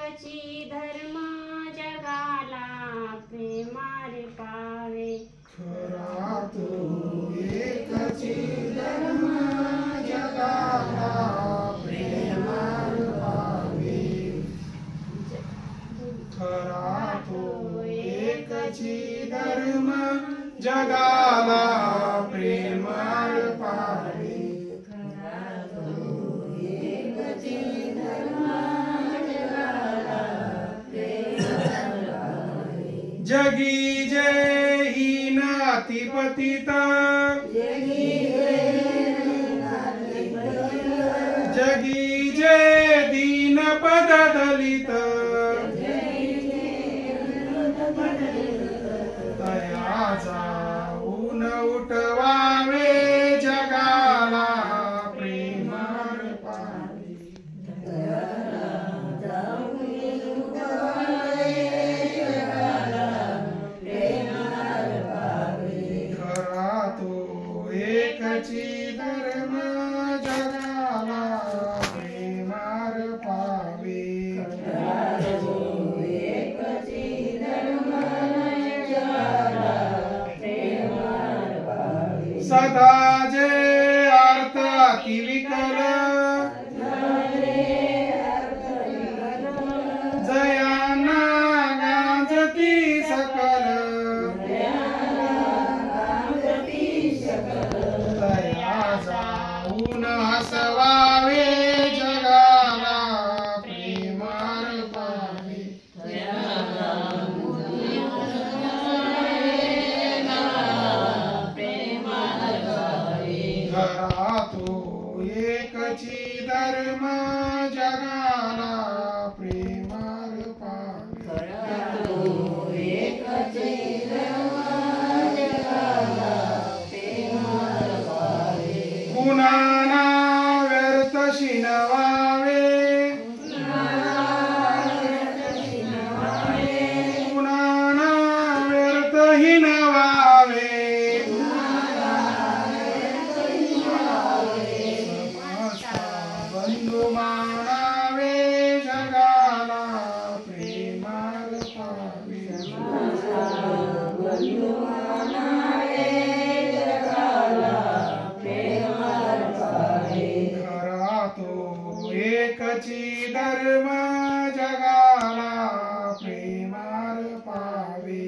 एकची धर्म जगाला प्रेमाने पावे। खरा तो एकची धर्म जगाला प्रेमाने पावे। खरा तो एकची धर्म जगाला प्रेमाने पावे। जगी जय ही नातिपतित, जगी जय दीन पद दलित, तया जाऊन उठवावे जगाला प्रेमाने पावे। खरा तो एकची धर्म जगाला प्रेमाने पावे। सदा जे अर्थ अति विकल, जयाना गांजती सकल, तया जाऊन हसवावे जगाला प्रेमाने पावे। खरा तो एकची धर्म जगाला प्रेमाने पावे। कुणाना व्यर्थ शिनवावे, कुणाना व्यर्थ हिनवावे। बंधु मानावे जगाला प्रेमाने पावे। खरा तो एकची धर्म जगाला प्रेमाने पावे।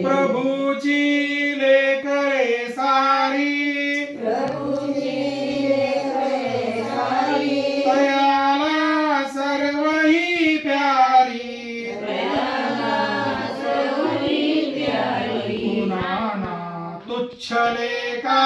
प्रभूची लेकरे सारी, तयाला सर्व ही प्यारी। कुणाना तुच्छ लेखा